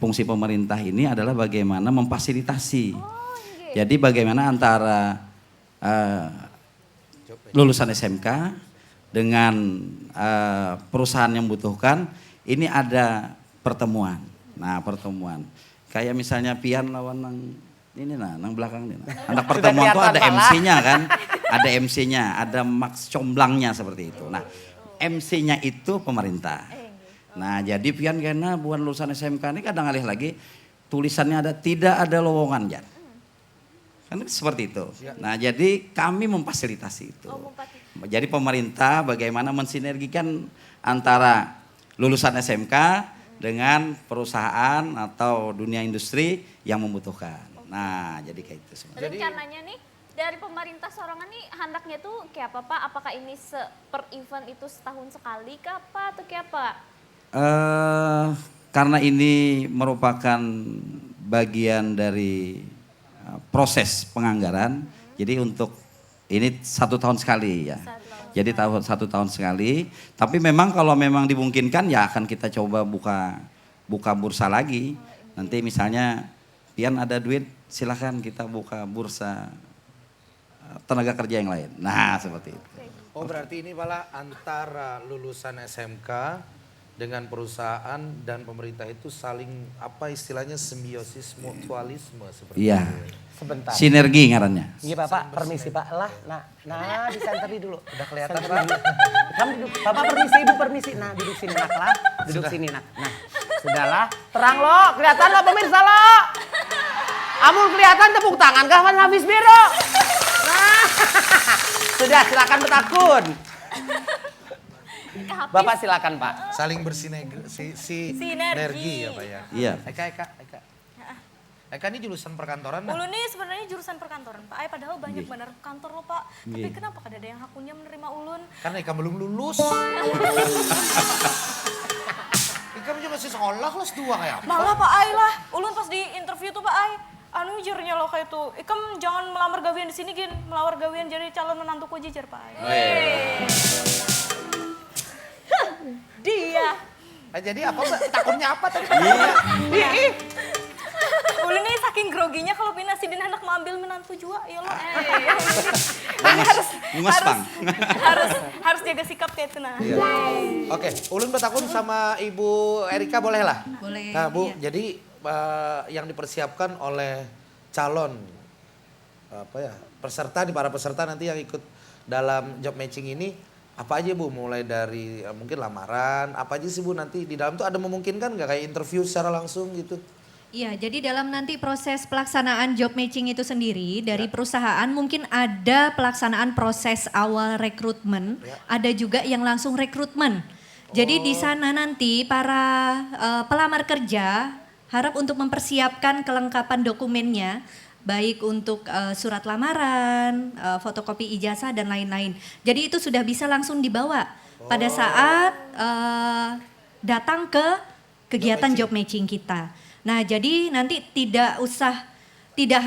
fungsi pemerintah ini adalah bagaimana memfasilitasi. Jadi bagaimana antara lulusan SMK dengan perusahaan yang membutuhkan, ini ada pertemuan. Nah pertemuan, kayak misalnya Pian lawan nang ini nang belakang ini. Anak pertemuan tuh ada MC-nya kan, ada MC-nya, ada Max Comblangnya seperti itu. Nah MC-nya itu pemerintah. Nah jadi Pian karena buat lulusan SMK ini kadang alih lagi tulisannya ada tidak ada lowongan Jan. Kan seperti itu. Nah jadi kami memfasilitasi itu. Jadi pemerintah bagaimana mensinergikan antara lulusan SMK dengan perusahaan atau dunia industri yang membutuhkan. Nah jadi kayak itu sebenarnya. Rencananya nih dari pemerintah Sorongan nih handaknya tuh kayak apa Pak? Apakah ini per event itu setahun sekali kah Pak atau kayak apa? Karena ini merupakan bagian dari proses penganggaran, jadi untuk ini 1 tahun sekali ya. Jadi 1 tahun sekali. Tapi memang kalau memang dimungkinkan ya akan kita coba buka bursa lagi. Nanti misalnya Pian ada duit silahkan kita buka bursa tenaga kerja yang lain. Nah seperti itu. Oh berarti ini malah antara lulusan SMK dengan perusahaan dan pemerintah itu saling apa istilahnya simbiosis mutualisme seperti iya. itu. Sebentar. Sinergi ngarannya. Iya Bapak, permisi Pak. Lah, nah disantri dulu. Udah kelihatan Pak. Kamu duduk, Bapak permisi, Ibu permisi. Nah duduk sini nak lah, duduk sini nak. Nah, sudahlah. Terang lo, kelihatan lo pemirsa lo. Amun kelihatan tepuk tangan kah Mas Hafiz Biro? Nah, sudah silakan bertakun. Bapak silakan Pak. Saling sinergi ya Pak ya. Iya. Eka ini jurusan perkantoran nah? Ulu nih sebenarnya jurusan perkantoran Pak. Padahal banyak bener kantor lo Pak. Tapi kenapa kada ada yang hakunya menerima ulun? Karena Eka belum lulus. Eka masih sekolah kelas 2 kayak apa? Malah Pak Ai lah. Ulun pas di interview tuh Pak Ai. Anu jirnya lo kayak itu. Ikam jangan melamar gawian di sini gin. Melamar gawian jadi calon menantuku jijar Pak Ai. Dia. Jadi apa Mbak? Takutnya apa tadi? Ulun nih saking groginya kalau pindah si din anak mau ambil menantu juga ya lo. harus jaga sikap kayak itu nah. Iya. Oke, Ulun bertakun sama Ibu Erika boleh lah? Boleh. Nah Bu, iya. jadi yang dipersiapkan oleh calon peserta para peserta nanti yang ikut dalam job matching ini apa aja Bu? Mulai dari mungkin lamaran, apa aja sih Bu nanti di dalam tuh ada memungkinkan nggak kayak interview secara langsung gitu? Iya, jadi dalam nanti proses pelaksanaan job matching itu sendiri dari perusahaan mungkin ada pelaksanaan proses awal rekrutmen, ada juga yang langsung rekrutmen. Jadi di sana nanti para pelamar kerja harap untuk mempersiapkan kelengkapan dokumennya, baik untuk surat lamaran, fotokopi ijazah dan lain-lain. Jadi itu sudah bisa langsung dibawa pada saat datang ke kegiatan job matching kita. Nah jadi nanti tidak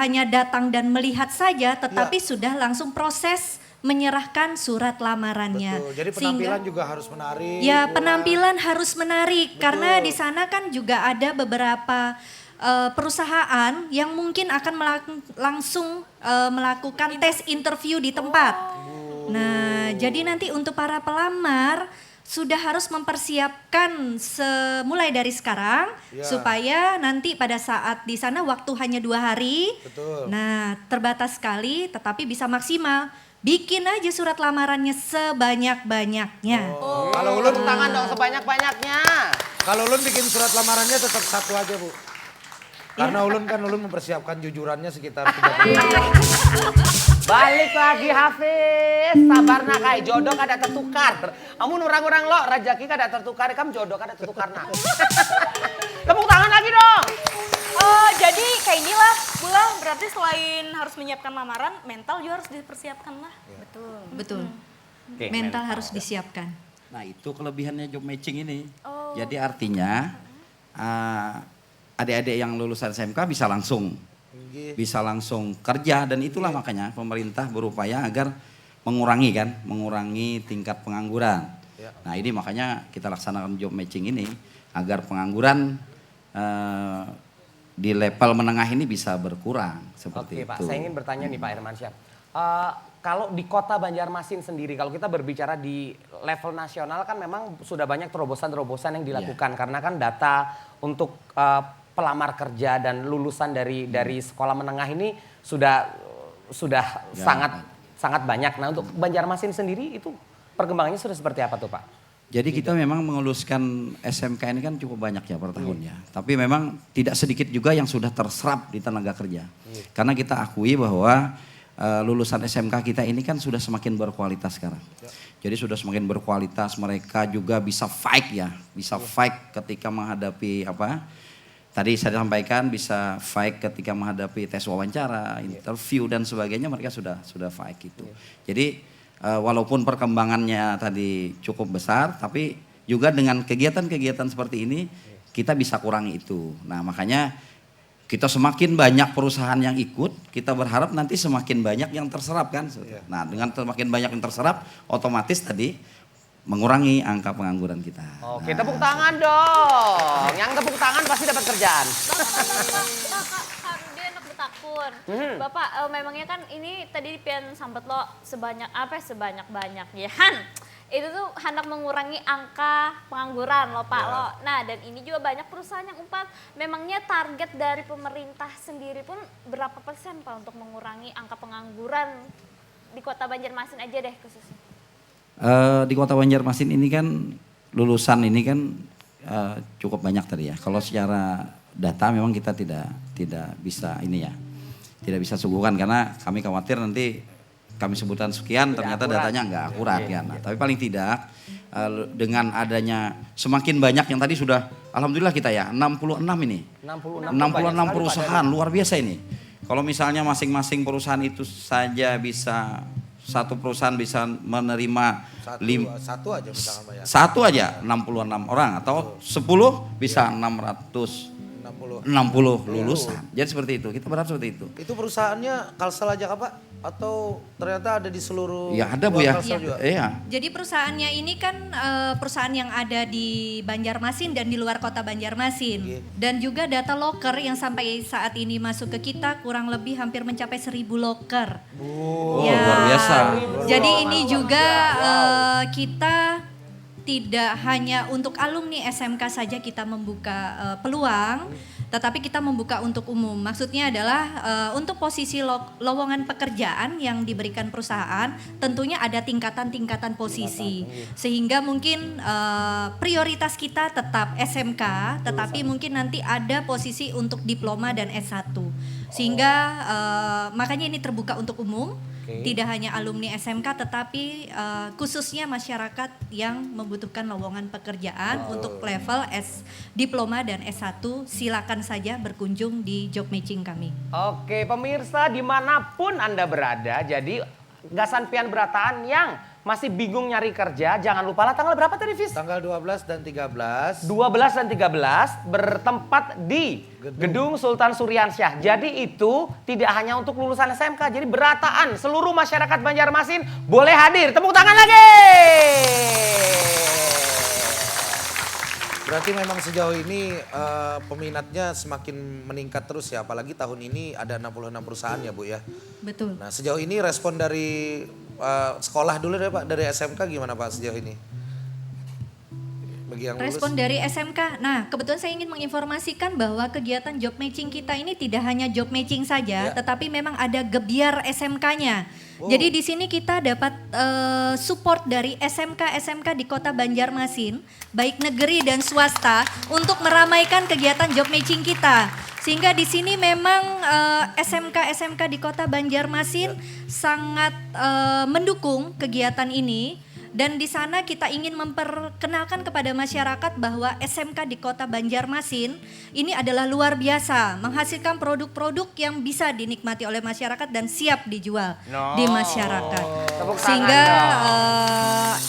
hanya datang dan melihat saja, tetapi sudah langsung proses menyerahkan surat lamarannya. Betul. Jadi penampilan juga harus menarik. Ya penampilan harus menarik. Betul. Karena di sana kan juga ada beberapa perusahaan yang mungkin akan langsung melakukan tes interview di tempat. Nah jadi nanti untuk para pelamar sudah harus mempersiapkan mulai dari sekarang supaya nanti pada saat di sana waktu hanya 2 hari. Betul. Nah terbatas sekali tetapi bisa maksimal. Bikin aja surat lamarannya sebanyak-banyaknya. Kalau Ulun tangan dong sebanyak-banyaknya. Kalau Ulun bikin surat lamarannya tetap 1 aja Bu. Karena Ulun mempersiapkan jujurannya sekitar 30. Balik lagi Hafiz, sabar nak kai jodoh kada tertukar. Amun orang-orang lo rajaki kada tertukar, kamu jodoh kada tertukar nak. Tepuk tangan lagi dong. Jadi kayak inilah Bula, berarti selain harus menyiapkan lamaran, mental juga harus dipersiapkan lah. Betul. Mental harus disiapkan. Nah itu kelebihannya job matching ini. Jadi artinya adik-adik yang lulusan SMK bisa langsung kerja dan itulah makanya pemerintah berupaya agar mengurangi tingkat pengangguran. Nah ini makanya kita laksanakan job matching ini agar pengangguran di level menengah ini bisa berkurang Oke seperti Pak, itu. saya ingin bertanya nih Pak Hermansyah. Kalau di Kota Banjarmasin sendiri, kalau kita berbicara di level nasional kan memang sudah banyak terobosan-terobosan yang dilakukan. Karena kan data untuk pelamar kerja dan lulusan dari sekolah menengah ini sudah sangat banyak. Nah untuk Banjarmasin sendiri itu perkembangannya sudah seperti apa tuh Pak? Jadi kita memang mengeluskan SMK ini kan cukup banyak ya per tahunnya. Tapi memang tidak sedikit juga yang sudah terserap di tenaga kerja. Karena kita akui bahwa lulusan SMK kita ini kan sudah semakin berkualitas sekarang. Jadi sudah semakin berkualitas, mereka juga bisa fight ya. Bisa fight ketika menghadapi tadi saya sampaikan, bisa fight ketika menghadapi tes wawancara, interview dan sebagainya, mereka sudah fight gitu. Jadi walaupun perkembangannya tadi cukup besar, tapi juga dengan kegiatan-kegiatan seperti ini kita bisa kurangi itu. Nah makanya kita semakin banyak perusahaan yang ikut, kita berharap nanti semakin banyak yang terserap kan. Nah dengan semakin banyak yang terserap, otomatis tadi mengurangi angka pengangguran kita. Oke, tepuk tangan dong. Yang tepuk tangan pasti dapat kerjaan. Kak Rudy anak betakun. Bapak memangnya kan ini tadi pian sambat lo sebanyak-banyak ya Han. Itu tuh hendak mengurangi angka pengangguran lo Pak lo. Nah dan ini juga banyak perusahaan yang umpat. Memangnya target dari pemerintah sendiri pun berapa persen Pak untuk mengurangi angka pengangguran di Kota Banjarmasin aja deh khususnya? Di Kota Banjarmasin ini kan lulusan ini kan cukup banyak tadi ya. Kalau secara data memang kita tidak bisa tidak bisa suguhkan karena kami khawatir nanti kami sebutkan sekian ternyata datanya nggak akurat ya. Nah, tapi paling tidak dengan adanya semakin banyak yang tadi sudah alhamdulillah kita ya 66 ini. 66 perusahaan luar biasa ini. Kalau misalnya masing-masing perusahaan itu saja bisa satu perusahaan bisa menerima satu aja 66 orang atau 10 bisa 660 lulusan. Jadi seperti itu. Kita berharap seperti itu. Itu perusahaannya Kalsel aja Kak Pak? Atau ternyata ada di seluruh ya ada Bu ya. Iya. Jadi perusahaannya ini kan perusahaan yang ada di Banjarmasin dan di luar Kota Banjarmasin. Dan juga data loker yang sampai saat ini masuk ke kita kurang lebih hampir mencapai 1.000 loker. Luar biasa. Jadi ini juga kita tidak hanya untuk alumni SMK saja kita membuka peluang, tetapi kita membuka untuk umum. Maksudnya adalah untuk posisi lowongan pekerjaan yang diberikan perusahaan tentunya ada tingkatan-tingkatan posisi. Sehingga mungkin prioritas kita tetap SMK, tetapi mungkin nanti ada posisi untuk diploma dan S1. Sehingga makanya ini terbuka untuk umum. Tidak hanya alumni SMK tetapi khususnya masyarakat yang membutuhkan lowongan pekerjaan untuk level diploma dan S1 silakan saja berkunjung di job matching kami. Oke pemirsa dimanapun Anda berada, jadi Gasan Pian Berataan yang masih bingung nyari kerja, jangan lupa lah tanggal berapa tadi Fis? Tanggal 12 dan 13. 12 dan 13 bertempat di Gedung Sultan Suryansyah. Jadi itu tidak hanya untuk lulusan SMK, jadi berataan seluruh masyarakat Banjarmasin boleh hadir. Tepuk tangan lagi. Berarti memang sejauh ini peminatnya semakin meningkat terus ya, apalagi tahun ini ada 66 perusahaan ya Bu ya. Betul. Nah sejauh ini respon dari sekolah dulu deh Pak, dari SMK gimana Pak sejauh ini? Bagi yang Respon lulus. dari SMK. Nah, kebetulan saya ingin menginformasikan bahwa kegiatan job matching kita ini tidak hanya job matching saja, tetapi memang ada gebiar SMK-nya. Jadi di sini kita dapat support dari SMK-SMK di Kota Banjarmasin, baik negeri dan swasta, untuk meramaikan kegiatan job matching kita. Sehingga di sini memang SMK-SMK di Kota Banjarmasin sangat mendukung kegiatan ini. Dan di sana kita ingin memperkenalkan kepada masyarakat bahwa SMK di Kota Banjarmasin ini adalah luar biasa, menghasilkan produk-produk yang bisa dinikmati oleh masyarakat dan siap dijual di masyarakat. Sehingga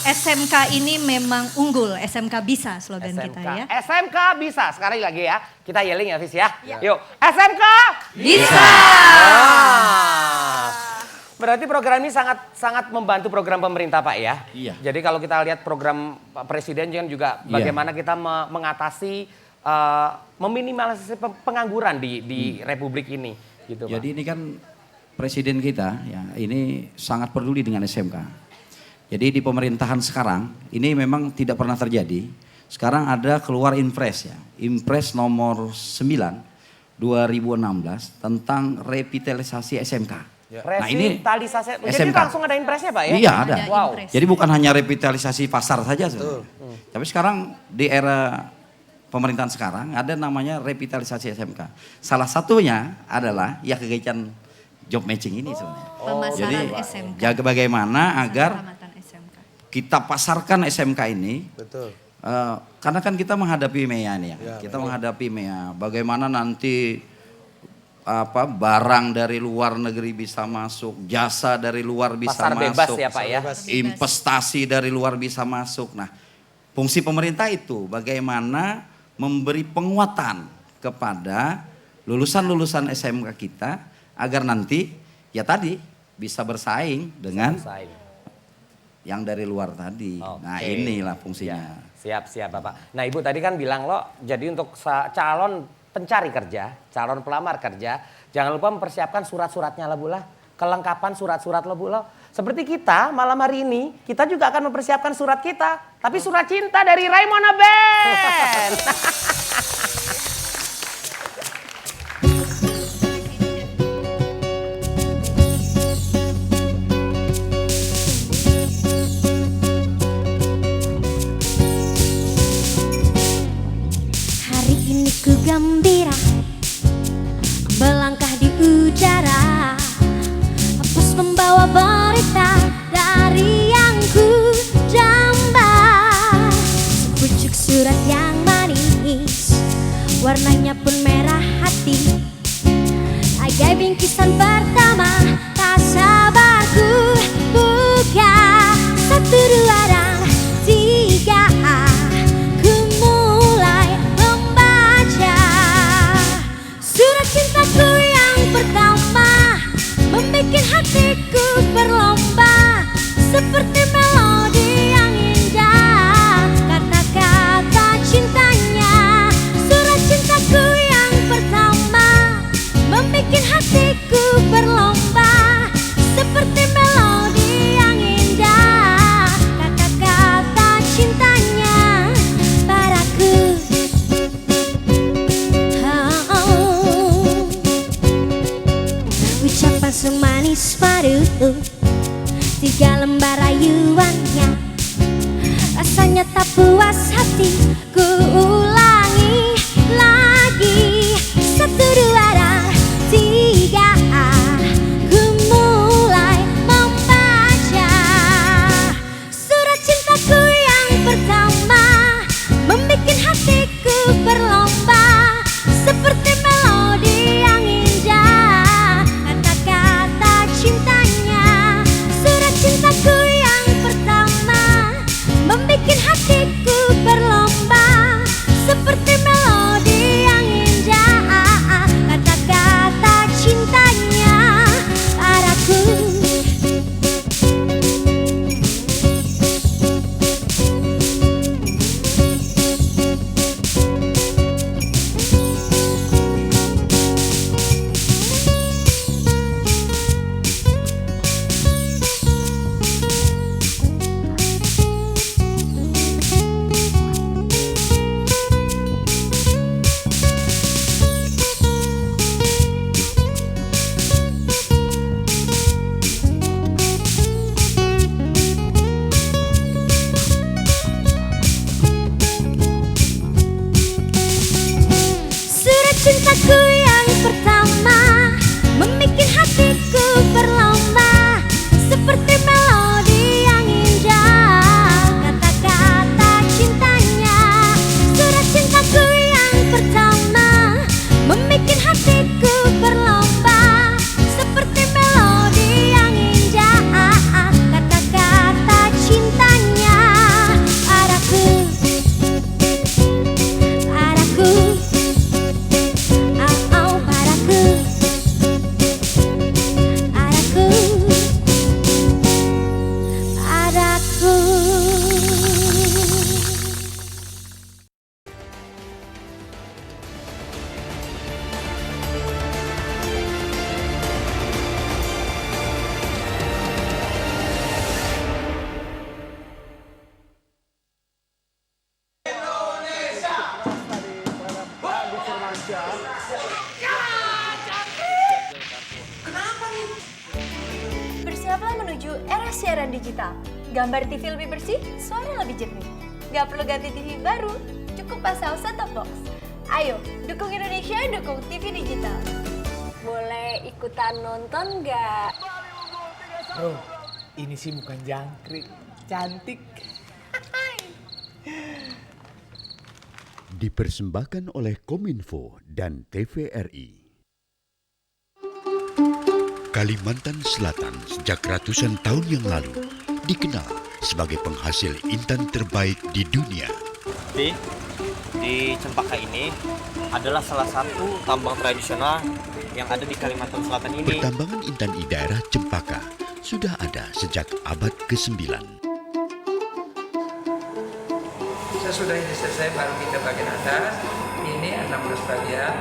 SMK ini memang unggul, SMK bisa slogan SMK. kita ya. SMK bisa, sekali lagi ya, kita yelling ya Fis ya. Yuk, SMK Bisa. Berarti program ini sangat membantu program pemerintah Pak ya. Iya. Jadi kalau kita lihat program Pak Presiden juga bagaimana kita mengatasi meminimalisasi pengangguran di Republik ini gitu Pak. Jadi ini kan presiden kita ya ini sangat peduli dengan SMK. Jadi di pemerintahan sekarang ini memang tidak pernah terjadi. Sekarang ada keluar Impres ya. Impres nomor 9 2016 tentang revitalisasi SMK. Nah ini Revitalisasi, jadi SMK. langsung ada impresnya Pak ya? Iya ada. Wow. impres. Jadi bukan hanya revitalisasi pasar saja sebenarnya. Tapi sekarang di era pemerintahan sekarang ada namanya revitalisasi SMK. Salah satunya adalah ya kegiatan job matching ini sebenarnya. Pemasaran Jadi SMK. jaga bagaimana agar Pengamatan SMK. kita pasarkan SMK ini. Betul. Karena kan kita menghadapi MEA nih ya. Kita menghadapi MEA. Bagaimana nanti barang dari luar negeri bisa masuk, jasa dari luar bisa Pasar masuk. bebas ya Pak ya? Investasi dari luar bisa masuk. Nah, fungsi pemerintah itu bagaimana memberi penguatan kepada lulusan-lulusan SMK kita agar nanti ya tadi bisa bersaing dengan yang dari luar tadi. Oke. Nah, inilah fungsinya. Siap Bapak. Nah Ibu tadi kan bilang jadi untuk calon pencari kerja, calon pelamar kerja, jangan lupa mempersiapkan surat-suratnya lah Bu lah. Kelengkapan surat-surat lah Bu lah. Seperti kita malam hari ini, kita juga akan mempersiapkan surat kita. Tapi surat cinta dari Raimona Band. Hari ini ku gembira melangkah di udara, pas membawa berita dari yang ku damba. Sepucuk surat yang manis, warnanya pun merah hati. Agai bingkisan pertama, tak sabar ku buka. 1, 2 dan 3, ku mulai membaca surat cintaku yang pertama, membikin hatiku berlomba seperti melodi yang indah. Kata-kata cintanya, surat cintaku yang pertama, membikin hatiku berlomba seperti melodi yang indah. Kata-kata cintanya padaku. Ucapan semanis padu, 3 lembar rayuannya, rasanya tak puas hati. Ku ulangi lagi, 1, 2 dan 3, ku mulai membaca surat cintaku yang pertama, membikin hatiku berlomba seperti melodi yang indah. Kata-kata cintanya, surat cintaku yang pertama, membikin hatiku berlomba seperti melodi yang indah. Kata-kata cintanya padaku. Surat cintaku yang pertama, membikin hatiku berlomba seperti melodi yang indah. Kata-kata cintanya, surat cintaku yang pertama, membikin hatiku berlomba seperti melodi yang indah. Kata-kata cintanya padaku, padaku. Bersiaplah menuju era siaran digital. Gambar TV lebih bersih, suara lebih jernih. Gak perlu ganti TV baru, cukup pasang set-top box. Ayo, dukung Indonesia, dukung TV digital. Boleh ikutan nonton gak? Bro, ini sih bukan jangkrik, cantik. Dipersembahkan oleh Kominfo dan TVRI. Kalimantan Selatan sejak ratusan tahun yang lalu dikenal sebagai penghasil intan terbaik di dunia. Di Cempaka ini adalah salah satu tambang tradisional yang ada di Kalimantan Selatan ini. Pertambangan intan di daerah Cempaka sudah ada sejak abad ke-9. Sesudah ini selesai baru kita bagian atas. Ini 16 bagian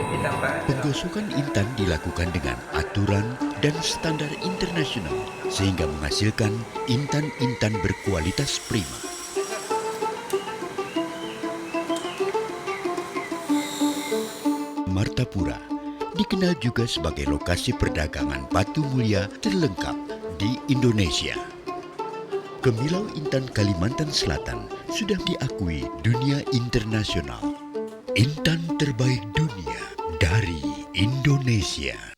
ditambah. Penggosokan intan dilakukan dengan aturan dan standar internasional sehingga menghasilkan intan-intan berkualitas prima. Martapura dikenal juga sebagai lokasi perdagangan batu mulia terlengkap di Indonesia. Kemilau intan Kalimantan Selatan sudah diakui dunia internasional. Intan terbaik dunia dari Indonesia.